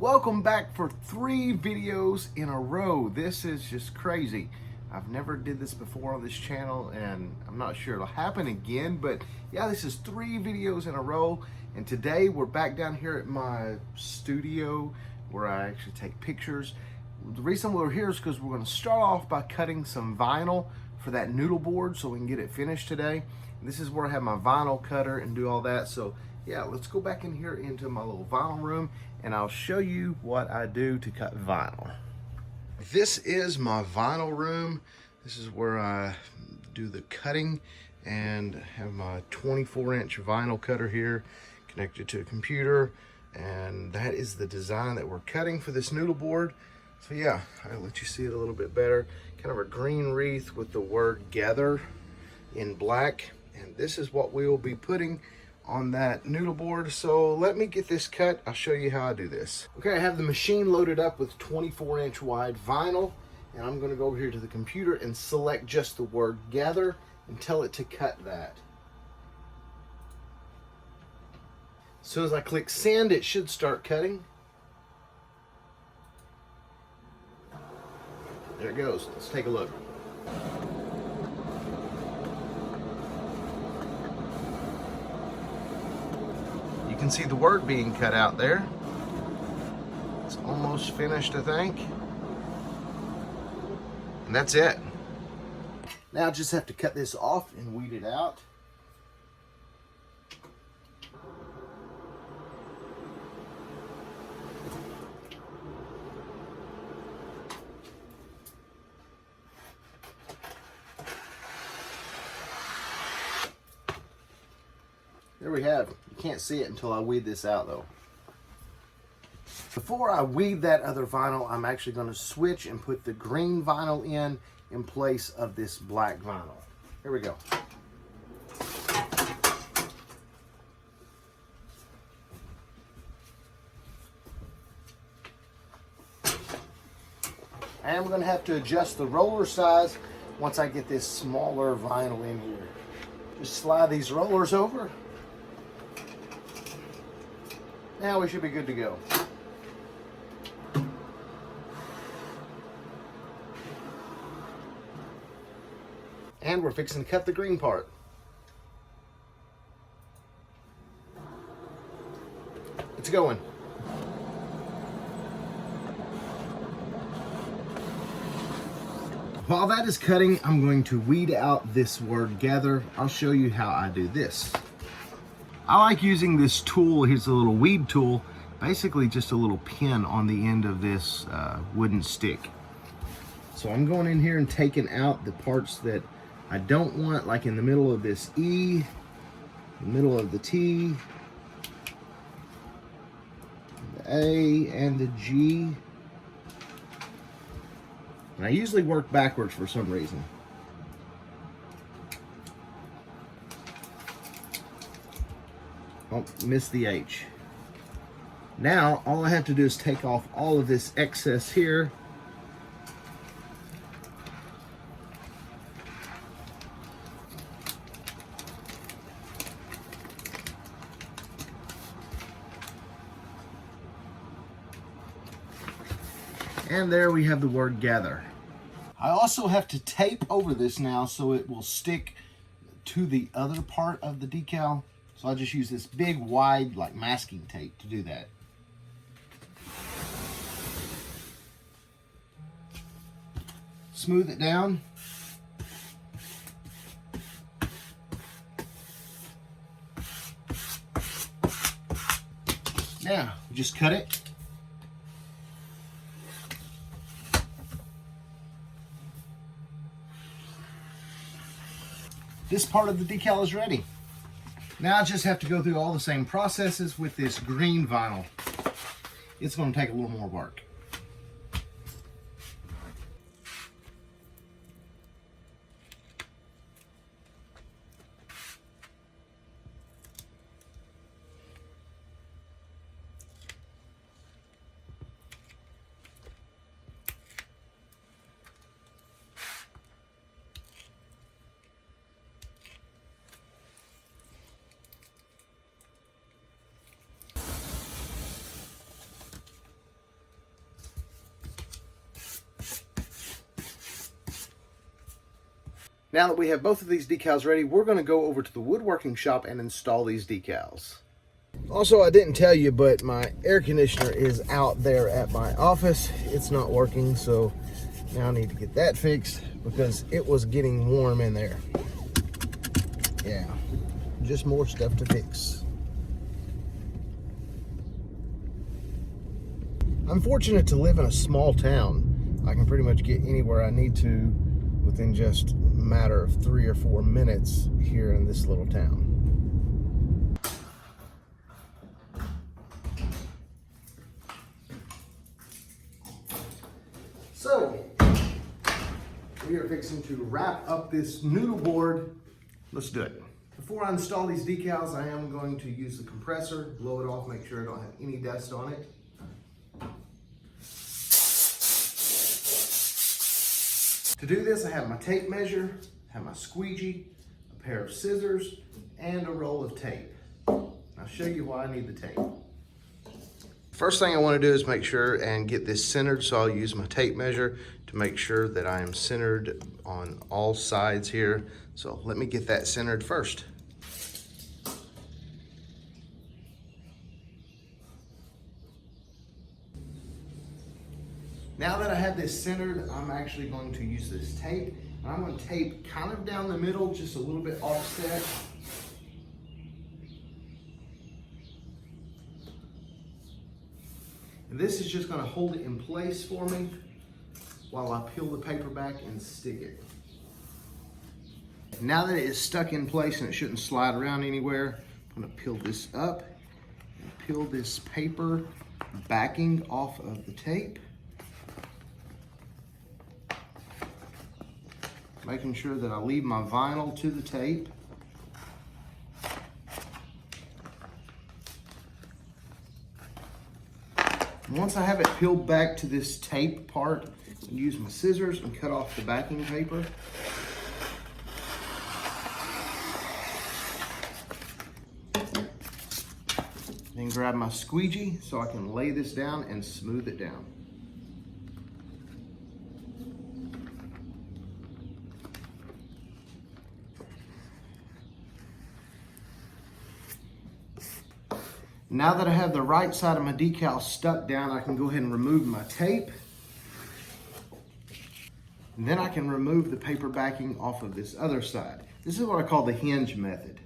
Welcome back for 3 videos in a row. This is just crazy. I've never did this before on this channel and I'm not sure it'll happen again, but yeah, this is 3 videos in a row. And today we're back down here at my studio where I actually take pictures. The reason we're here is because we're going to start off by cutting some vinyl for that noodle board so we can get it finished today. And this is where I have my vinyl cutter and do all that. So yeah, let's go back in here into my little vinyl room and I'll show you what I do to cut vinyl. This is my vinyl room. This is where I do the cutting and have my 24-inch vinyl cutter here connected to a computer, and that is the design that we're cutting for this noodle board. So yeah, I'll let you see it a little bit better. Kind of a green wreath with the word gather in black, and this is what we will be putting on that noodle board. So let me get this cut. I'll show you how I do this. Okay, I have the machine loaded up with 24-inch wide vinyl, and I'm going to go over here to the computer and select just the word gather and tell it to cut that. As soon as I click send, it should start cutting. There it goes. Let's take a look. You can see the word being cut out there. It's almost finished, I think. And that's it. Now I just have to cut this off and weed it out. There we have. You can't see it until I weed this out though. Before I weed that other vinyl, I'm actually going to switch and put the green vinyl in place of this black vinyl. Here we go. And I'm going to have to adjust the roller size once I get this smaller vinyl in here. Just slide these rollers over. Now we should be good to go. And we're fixing to cut the green part. It's going. While that is cutting, I'm going to weed out this word gather. I'll show you how I do this. I like using this tool. Here's a little weed tool, basically just a little pin on the end of this wooden stick. So I'm going in here and taking out the parts that I don't want, like in the middle of this E, the middle of the T, the A, and the G. And I usually work backwards for some reason. Oh, missed the H. Now, all I have to do is take off all of this excess here. And there we have the word gather. I also have to tape over this now so it will stick to the other part of the decal. So I just use this big wide like masking tape to do that. Smooth it down. Now, just cut it. This part of the decal is ready. Now I just have to go through all the same processes with this green vinyl. It's going to take a little more work. Now that we have both of these decals ready, we're going to go over to the woodworking shop and install these decals. Also, I didn't tell you, but my air conditioner is out there at my office. It's not working, so now I need to get that fixed because it was getting warm in there. Yeah, just more stuff to fix. I'm fortunate to live in a small town. I can pretty much get anywhere I need to within just a matter of 3 or 4 minutes here in this little town. So, we are fixing to wrap up this noodle board. Let's do it. Before I install these decals, I am going to use the compressor, blow it off, make sure I don't have any dust on it. To do this, I have my tape measure, have my squeegee, a pair of scissors, and a roll of tape. I'll show you why I need the tape. First thing I want to do is make sure and get this centered, so I'll use my tape measure to make sure that I am centered on all sides here. So let me get that centered first. Now that I have this centered, I'm actually going to use this tape. And I'm going to tape kind of down the middle, just a little bit offset. And this is just going to hold it in place for me while I peel the paper back and stick it. Now that it is stuck in place and it shouldn't slide around anywhere, I'm going to peel this up and peel this paper backing off of the tape. Making sure that I leave my vinyl to the tape. Once I have it peeled back to this tape part, I'll use my scissors and cut off the backing paper. Then grab my squeegee so I can lay this down and smooth it down. Now that I have the right side of my decal stuck down, I can go ahead and remove my tape. And then I can remove the paper backing off of this other side. This is what I call the hinge method.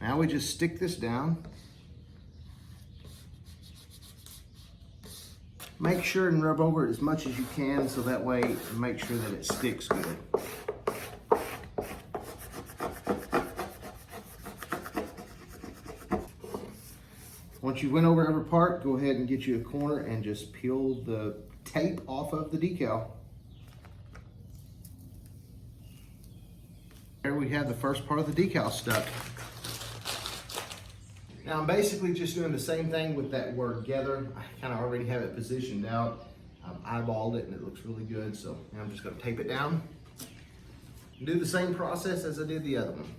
Now we just stick this down. Make sure and rub over it as much as you can so that way make sure that it sticks good. Once you went over every part, go ahead and get you a corner and just peel the tape off of the decal. There we have the first part of the decal stuck. Now I'm basically just doing the same thing with that word "gather." I kind of already have it positioned out. I've eyeballed it and it looks really good, so now I'm just going to tape it down. And do the same process as I did the other one.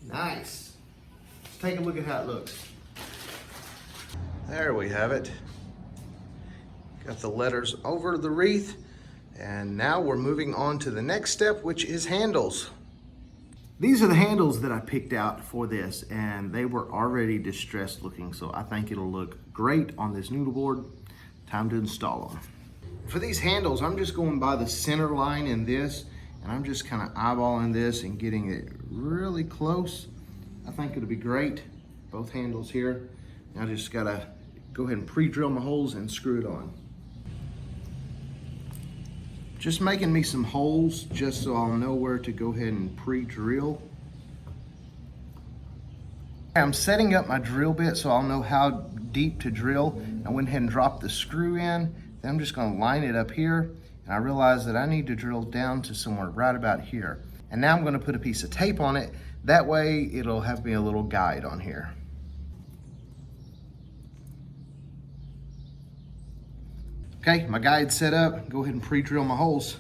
Nice. Let's take a look at how it looks. There we have it. Got the letters over the wreath, and now we're moving on to the next step, which is handles. These are the handles that I picked out for this, and they were already distressed looking, so I think it'll look great on this noodle board. Time to install them. For these handles, I'm just going by the center line in this, and I'm just kind of eyeballing this and getting it really close. I think it'll be great. Both handles here. Now I just gotta go ahead and pre-drill my holes and screw it on. Just making me some holes just so I'll know where to go ahead and pre-drill. I'm setting up my drill bit so I'll know how deep to drill. I went ahead and dropped the screw in. Then I'm just gonna line it up here And I realized that I need to drill down to somewhere right about here. And now I'm going to put a piece of tape on it. That way it'll have me a little guide on here. Okay, my guide's set up. Go ahead and pre-drill my holes.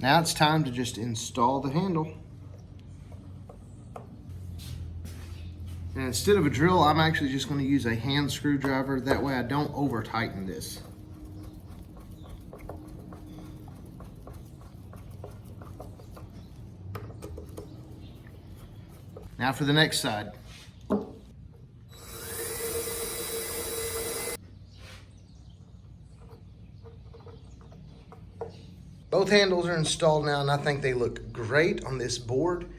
Now it's time to just install the handle. And instead of a drill, I'm actually just going to use a hand screwdriver. That way I don't over tighten this. Now for the next side. Both handles are installed now, and I think they look great on this board.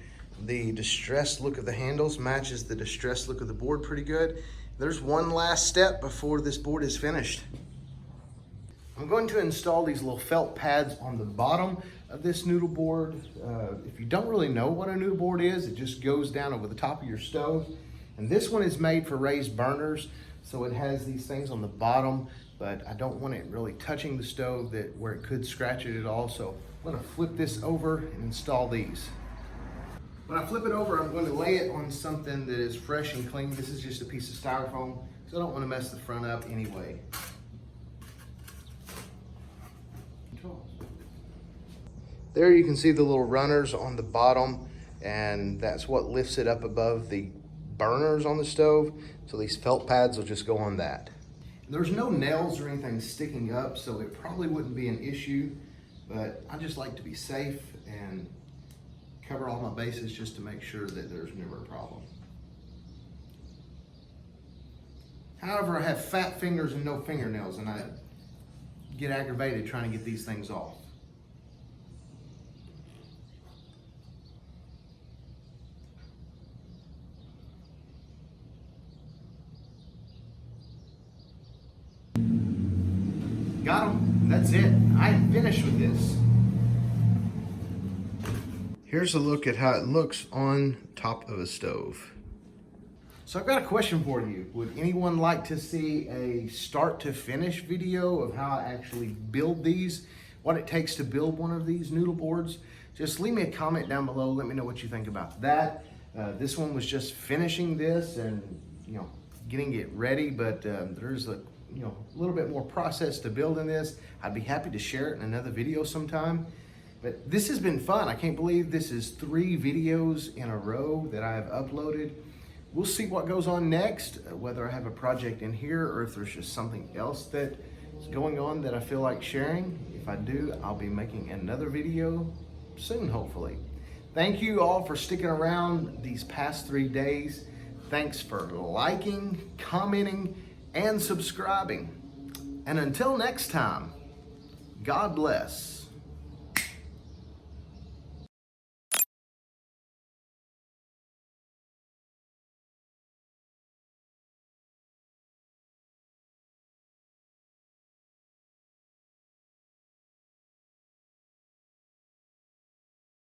The distressed look of the handles matches the distressed look of the board pretty good. There's one last step before this board is finished. I'm going to install these little felt pads on the bottom of this noodle board. If you don't really know what a noodle board is, it just goes down over the top of your stove. And this one is made for raised burners, so it has these things on the bottom, but I don't want it really touching the stove where it could scratch it at all. So I'm gonna flip this over and install these. When I flip it over, I'm going to lay it on something that is fresh and clean. This is just a piece of styrofoam, so I don't want to mess the front up anyway. There you can see the little runners on the bottom, and that's what lifts it up above the burners on the stove. So these felt pads will just go on that. There's no nails or anything sticking up, so it probably wouldn't be an issue, but I just like to be safe and cover all my bases just to make sure that there's never a problem. However, I have fat fingers and no fingernails, and I get aggravated trying to get these things off. Got them. That's it. I am finished with this. Here's a look at how it looks on top of a stove. So I've got a question for you. Would anyone like to see a start to finish video of how I actually build these, what it takes to build one of these noodle boards? Just leave me a comment down below. Let me know what you think about that. This one was just finishing this and getting it ready, but there's a little bit more process to building this. I'd be happy to share it in another video sometime. But this has been fun. I can't believe this is 3 videos in a row that I have uploaded. We'll see what goes on next, whether I have a project in here or if there's just something else that is going on that I feel like sharing. If I do, I'll be making another video soon, hopefully. Thank you all for sticking around these past 3 days. Thanks for liking, commenting, and subscribing. And until next time, God bless.